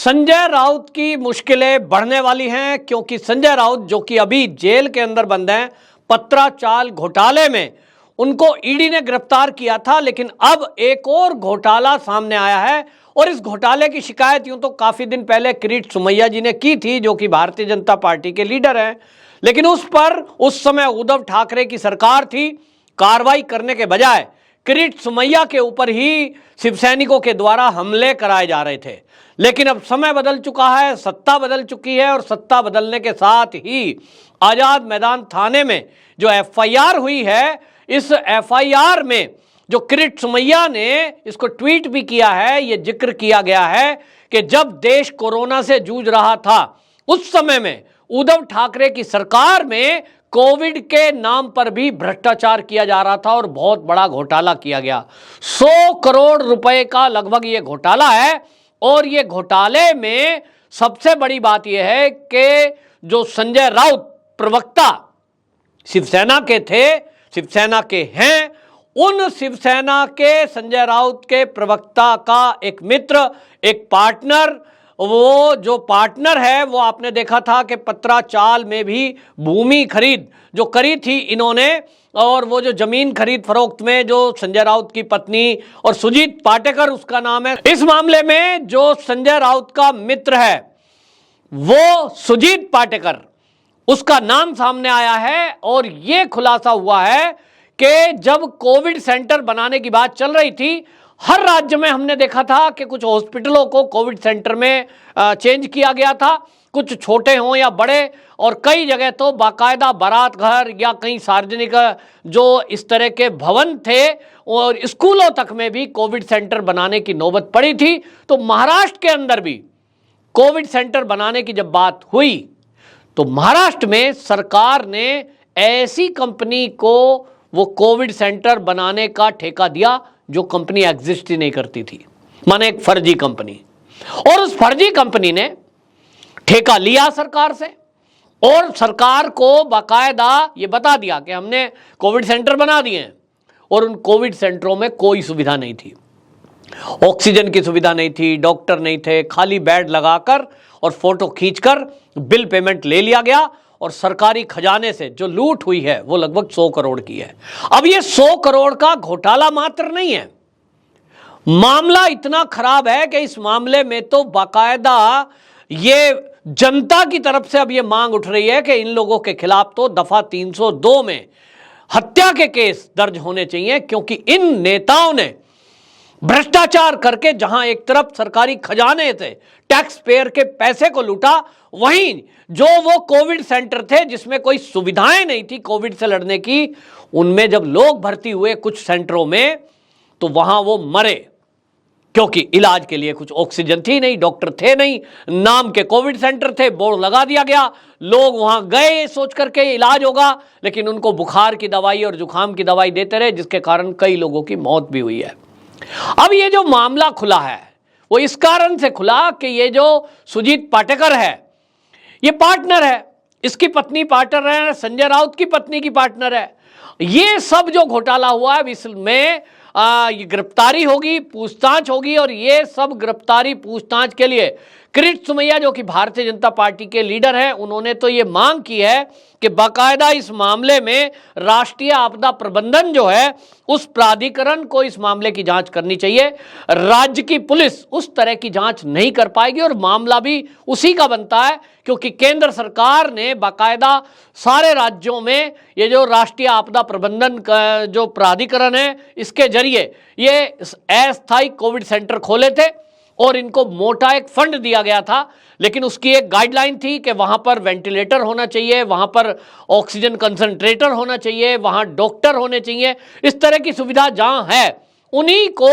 संजय राउत की मुश्किलें बढ़ने वाली हैं क्योंकि संजय राउत जो कि अभी जेल के अंदर बंद हैं पत्राचाल घोटाले में, उनको ईडी ने गिरफ्तार किया था, लेकिन अब एक और घोटाला सामने आया है। और इस घोटाले की शिकायत यूं तो काफी दिन पहले किरीट सोमैया जी ने की थी, जो कि भारतीय जनता पार्टी के लीडर हैं, लेकिन उस पर उस समय उद्धव ठाकरे की सरकार थी। कार्रवाई करने के बजाय किरीट सोमैया के ऊपर ही शिवसैनिकों के द्वारा हमले कराए जा रहे थे। लेकिन अब समय बदल चुका है, सत्ता बदल चुकी है, और सत्ता बदलने के साथ ही आजाद मैदान थाने में जो एफआईआर हुई है, इस एफआईआर में जो किरीट सोमैया ने इसको ट्वीट भी किया है, ये जिक्र किया गया है कि जब देश कोरोना से जूझ रहा था उस समय में उद्धव ठाकरे की सरकार में कोविड के नाम पर भी भ्रष्टाचार किया जा रहा था और बहुत बड़ा घोटाला किया गया। 100 करोड़ रुपए का लगभग ये घोटाला है। और ये घोटाले में सबसे बड़ी बात यह है कि जो संजय राउत प्रवक्ता शिवसेना के थे, शिवसेना के हैं, उन शिवसेना के संजय राउत के प्रवक्ता का एक मित्र, एक पार्टनर, वो जो पार्टनर है वो आपने देखा था कि पत्राचाल में भी भूमि खरीद जो करी थी इन्होंने, और वो जो जमीन खरीद फरोख्त में जो संजय राउत की पत्नी और सुजीत पाटेकर उसका नाम है, इस मामले में जो संजय राउत का मित्र है वो सुजीत पाटेकर, उसका नाम सामने आया है। और ये खुलासा हुआ है कि जब कोविड सेंटर बनाने की बात चल रही थी, हर राज्य में हमने देखा था कि कुछ हॉस्पिटलों को कोविड सेंटर में चेंज किया गया था, कुछ छोटे हों या बड़े, और कई जगह तो बाकायदा बारात घर या कई सार्वजनिक जो इस तरह के भवन थे और स्कूलों तक में भी कोविड सेंटर बनाने की नौबत पड़ी थी। तो महाराष्ट्र के अंदर भी कोविड सेंटर बनाने की जब बात हुई तो महाराष्ट्र में सरकार ने ऐसी कंपनी को वो कोविड सेंटर बनाने का ठेका दिया जो कंपनी एग्जिस्ट ही नहीं करती थी, माने एक फर्जी कंपनी। और उस फर्जी कंपनी ने ठेका लिया सरकार से और सरकार को बाकायदा ये बता दिया कि हमने कोविड सेंटर बना दिए हैं, और उन कोविड सेंटरों में कोई सुविधा नहीं थी, ऑक्सीजन की सुविधा नहीं थी, डॉक्टर नहीं थे, खाली बेड लगाकर और फोटो खींचकर बिल पेमेंट ले लिया गया। और सरकारी खजाने से जो लूट हुई है वो लगभग 100 करोड़ की है। अब ये 100 करोड़ का घोटाला मात्र नहीं है, मामला इतना खराब है कि इस मामले में तो बाकायदा ये जनता की तरफ से अब ये मांग उठ रही है कि इन लोगों के खिलाफ तो दफा 302 में हत्या के केस दर्ज होने चाहिए, क्योंकि इन नेताओं ने भ्रष्टाचार करके जहां एक तरफ सरकारी खजाने से टैक्स पेयर के पैसे को लूटा, वहीं जो वो कोविड सेंटर थे जिसमें कोई सुविधाएं नहीं थी कोविड से लड़ने की, उनमें जब लोग भर्ती हुए कुछ सेंटरों में तो वहां वो मरे, क्योंकि इलाज के लिए कुछ ऑक्सीजन थी नहीं, डॉक्टर थे नहीं, नाम के कोविड सेंटर थे, बोर्ड लगा दिया गया, लोग वहां गए सोच करके इलाज होगा, लेकिन उनको बुखार की दवाई और जुकाम की दवाई देते रहे, जिसके कारण कई लोगों की मौत भी हुई है। अब ये जो मामला खुला है वो इस कारण से खुला कि ये जो सुजीत पाटेकर है ये पार्टनर है, इसकी पत्नी पार्टनर है, संजय राउत की पत्नी की पार्टनर है। ये सब जो घोटाला हुआ है इसमें ये गिरफ्तारी होगी, पूछताछ होगी, और ये सब गिरफ्तारी पूछताछ के लिए किरीट सोमैया जो कि भारतीय जनता पार्टी के लीडर हैं, उन्होंने तो ये मांग की है कि बाकायदा इस मामले में राष्ट्रीय आपदा प्रबंधन जो है उस प्राधिकरण को इस मामले की जांच करनी चाहिए। राज्य की पुलिस उस तरह की जांच नहीं कर पाएगी और मामला भी उसी का बनता है, क्योंकि केंद्र सरकार ने बाकायदा सारे राज्यों में ये जो राष्ट्रीय आपदा प्रबंधन का जो प्राधिकरण है इसके जरिए ये अस्थायी कोविड सेंटर खोले थे और इनको मोटा एक फंड दिया गया था, लेकिन उसकी एक गाइडलाइन थी कि वहां पर वेंटिलेटर होना चाहिए, वहां पर ऑक्सीजन कंसंट्रेटर होना चाहिए, वहां डॉक्टर होने चाहिए, इस तरह की सुविधा जहां है उन्हीं को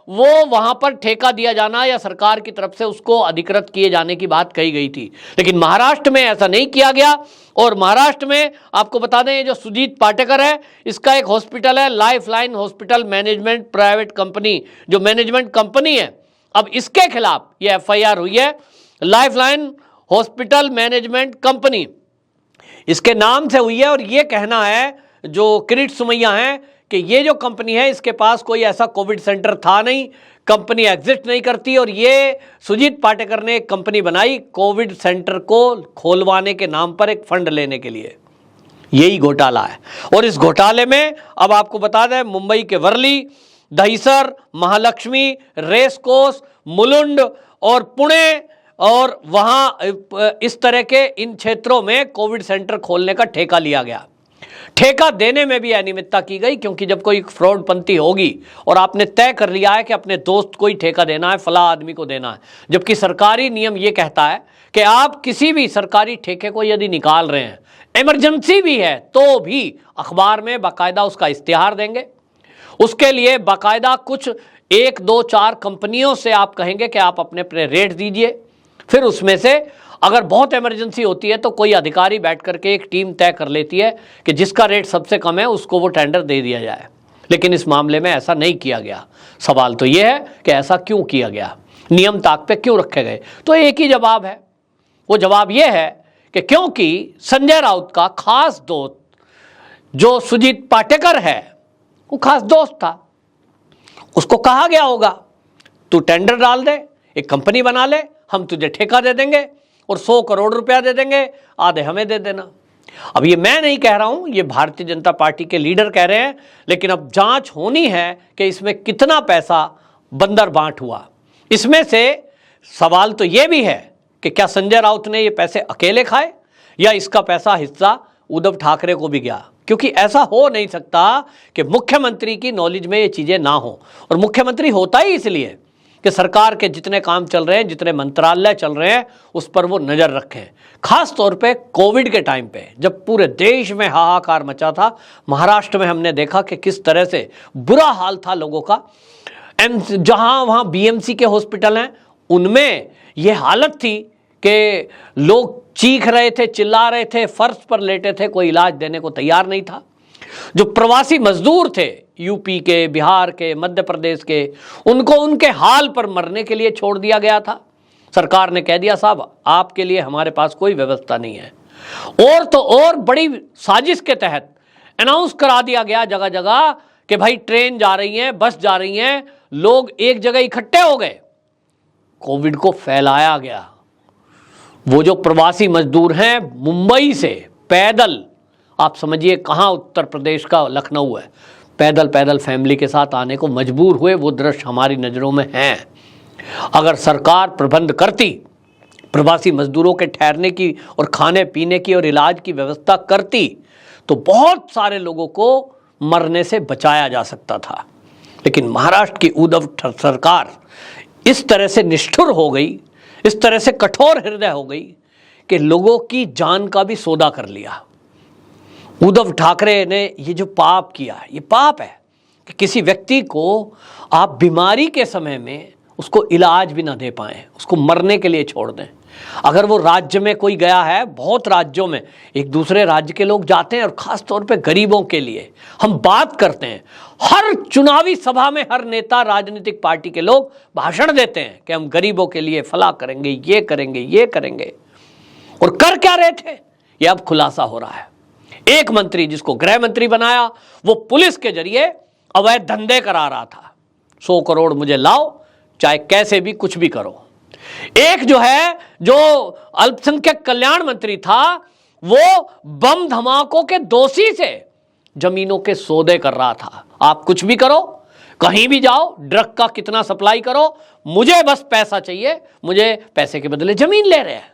वो वहां पर ठेका दिया जाना या सरकार की तरफ से उसको अधिकृत किए जाने की बात कही गई थी। लेकिन महाराष्ट्र में ऐसा नहीं किया गया। और महाराष्ट्र में आपको बता दें, ये जो सुजीत पाटेकर है इसका एक हॉस्पिटल है, life line hospital management private company, जो मैनेजमेंट कंपनी है, अब इसके खिलाफ ये एफआईआर हुई है। Life line hospital management company इसके नाम से हुई है, और ये कहना है जो किरीट सोमैया हैं कि ये जो कंपनी है इसके पास कोई ऐसा कोविड सेंटर था नहीं, कंपनी एग्जिट नहीं करती। और ये सुजीत पाटेकर ने एक कंपनी बनाई कोविड सेंटर को खोलवाने के नाम पर एक फंड लेने के लिए। यही घोटाला है। और इस घोटाले में अब आपको बता दें, मुंबई के वर्ली, दहिसर, महालक्ष्मी, रेस कोर्स, मुलुंड और पुणे और वहां इस तरह के इन क्षेत्रों में कोविड सेंटर खोलने का ठेका लिया गया। ठेका देने में भी अनियमितता की गई, क्योंकि जब कोई फ्रॉडपंथी होगी और आपने तय कर लिया है कि अपने दोस्त को ही ठेका देना है, फला आदमी को देना है, जबकि सरकारी नियम यह कहता है कि आप किसी भी सरकारी ठेके को यदि निकाल रहे हैं, इमरजेंसी भी है, तो भी अखबार में बाकायदा उसका इश्तिहार देंगे। उसके लिए बाकायदा कुछ 1, 2, 4 कंपनियों से आप कहेंगे कि आप अपने अपने रेट दीजिए। फिर उसमें से अगर बहुत इमरजेंसी होती है तो कोई अधिकारी बैठ करके एक टीम तय कर लेती है कि जिसका रेट सबसे कम है उसको वो टेंडर दे दिया जाए। लेकिन इस मामले में ऐसा नहीं किया गया। सवाल तो ये है कि ऐसा क्यों किया गया, नियम ताक पे क्यों रखे गए? तो एक ही जवाब है। वो जवाब ये है कि क्योंकि संजय राउत का खास दोस्त जो सुजीत पाटेकर है, वो खास दोस्त था। उसको कहा गया होगा तू टेंडर डाल दे, एक कंपनी बना ले, हम तुझे ठेका दे देंगे और 100 करोड़ रुपया दे देंगे, आधे हमें दे देना। अब ये मैं नहीं कह रहा हूं, ये भारतीय जनता पार्टी के लीडर कह रहे हैं। लेकिन अब जांच होनी है कि इसमें कितना पैसा बंदर बांट हुआ। इसमें से सवाल तो ये भी है कि क्या संजय राउत ने ये पैसे अकेले खाए या इसका पैसा हिस्सा उद्धव ठाकरे को भी गया? क्योंकि ऐसा हो नहीं सकता कि मुख्यमंत्री की नॉलेज में ये चीजें ना हो। और मुख्यमंत्री होता ही इसलिए कि सरकार के जितने काम चल रहे हैं, जितने मंत्रालय चल रहे हैं, उस पर वो नजर रखें। खास तौर पे कोविड के टाइम पे जब पूरे देश में हाहाकार मचा था, महाराष्ट्र में हमने देखा कि किस तरह से बुरा हाल था लोगों का। जहां वहां बीएमसी के हॉस्पिटल हैं, उनमें यह हालत थी कि लोग चीख रहे थे, चिल्ला रहे थे, फर्श पर लेटे थे, कोई इलाज देने को तैयार नहीं था। जो प्रवासी मजदूर थे यूपी के, बिहार के, मध्य प्रदेश के, उनको उनके हाल पर मरने के लिए छोड़ दिया गया था। सरकार ने कह दिया साहब आपके लिए हमारे पास कोई व्यवस्था नहीं है। और तो और बड़ी साजिश के तहत अनाउंस करा दिया गया जगह जगह कि भाई ट्रेन जा रही है, बस जा रही है, लोग एक जगह इकट्ठे हो गए, कोविड को फैलाया गया। वो जो प्रवासी मजदूर हैं मुंबई से पैदल, आप समझिए कहां उत्तर प्रदेश का लखनऊ है, पैदल पैदल फैमिली के साथ आने को मजबूर हुए। वो दृश्य हमारी नज़रों में हैं। अगर सरकार प्रबंध करती, प्रवासी मजदूरों के ठहरने की और खाने पीने की और इलाज की व्यवस्था करती, तो बहुत सारे लोगों को मरने से बचाया जा सकता था। लेकिन महाराष्ट्र की उद्धव सरकार इस तरह से निष्ठुर हो गई, इस तरह से कठोर हृदय हो गई कि लोगों की जान का भी सौदा कर लिया। उद्धव ठाकरे ने ये जो पाप किया, ये पाप है कि किसी व्यक्ति को आप बीमारी के समय में उसको इलाज भी ना दे पाएं, उसको मरने के लिए छोड़ दें। अगर वो राज्य में कोई गया है, बहुत राज्यों में एक दूसरे राज्य के लोग जाते हैं और ख़ास तौर पे गरीबों के लिए हम बात करते हैं। हर चुनावी सभा में हर नेता, राजनीतिक पार्टी के लोग भाषण देते हैं कि हम गरीबों के लिए फला करेंगे, ये करेंगे, ये करेंगे। और कर क्या रहे थे, ये अब खुलासा हो रहा है। एक मंत्री जिसको गृह मंत्री बनाया, वो पुलिस के जरिए अवैध धंधे करा रहा था। 100 करोड़ मुझे लाओ, चाहे कैसे भी कुछ भी करो। एक जो है, जो अल्पसंख्यक कल्याण मंत्री था, वो बम धमाकों के दोषी से जमीनों के सौदे कर रहा था। आप कुछ भी करो, कहीं भी जाओ, ड्रग का कितना सप्लाई करो, मुझे बस पैसा चाहिए, मुझे पैसे के बदले जमीन ले रहे हैं।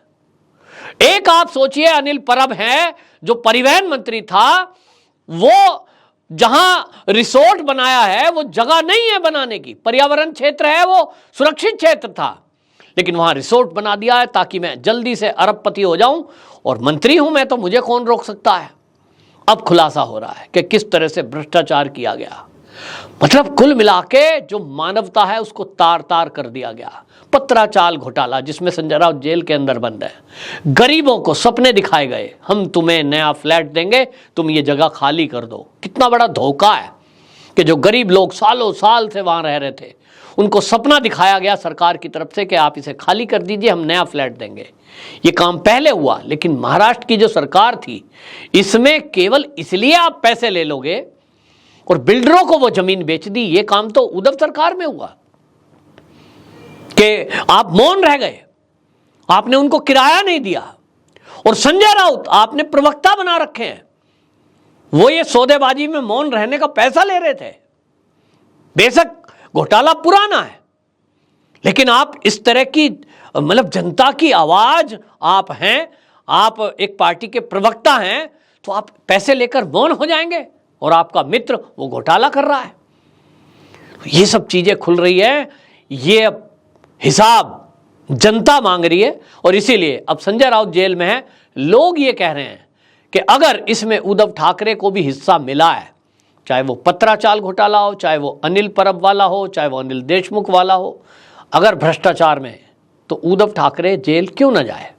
एक आप सोचिए अनिल परब है जो परिवहन मंत्री था, वो जहां रिसोर्ट बनाया है वो जगह नहीं है बनाने की, पर्यावरण क्षेत्र है, वो सुरक्षित क्षेत्र था, लेकिन वहां रिसोर्ट बना दिया है ताकि मैं जल्दी से अरबपति हो जाऊं, और मंत्री हूं मैं तो मुझे कौन रोक सकता है। अब खुलासा हो रहा है कि किस तरह से भ्रष्टाचार किया गया। मतलब कुल मिला के जो मानवता है उसको तार तार कर दिया गया। पत्राचाल घोटाला जिसमें संजय राउत जेल के अंदर बंद है, गरीबों को सपने दिखाए गए, हम तुम्हें नया फ्लैट देंगे, तुम ये जगह खाली कर दो। कितना बड़ा धोखा है कि जो गरीब लोग सालों साल से वहां रह रहे थे, उनको सपना दिखाया गया सरकार की तरफ से कि आप इसे खाली कर दीजिए, हम नया फ्लैट देंगे। ये काम पहले हुआ, लेकिन महाराष्ट्र की जो सरकार थी, इसमें केवल इसलिए आप पैसे ले लोगे और बिल्डरों को वो जमीन बेच दी, ये काम तो उद्धव सरकार में हुआ। कि आप मौन रह गए, आपने उनको किराया नहीं दिया। और संजय राउत आपने प्रवक्ता बना रखे हैं, वो ये सौदेबाजी में मौन रहने का पैसा ले रहे थे। बेशक घोटाला पुराना है, लेकिन आप इस तरह की मतलब जनता की आवाज आप हैं, आप एक पार्टी के प्रवक्ता हैं, तो आप पैसे लेकर मौन हो जाएंगे और आपका मित्र वो घोटाला कर रहा है। ये सब चीजें खुल रही है, ये अब हिसाब जनता मांग रही है और इसीलिए अब संजय राउत जेल में है। लोग ये कह रहे हैं कि अगर इसमें उद्धव ठाकरे को भी हिस्सा मिला है, चाहे वो पत्राचाल घोटाला हो, चाहे वो अनिल परब वाला हो, चाहे वो अनिल देशमुख वाला हो, अगर भ्रष्टाचार में तो उद्धव ठाकरे जेल क्यों ना जाए?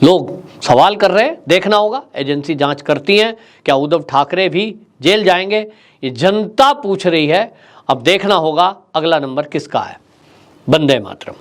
लोग सवाल कर रहे हैं, देखना होगा। एजेंसी जांच करती हैं, क्या उद्धव ठाकरे भी जेल जाएंगे? ये जनता पूछ रही है। अब देखना होगा अगला नंबर किसका है। वंदे मातरम।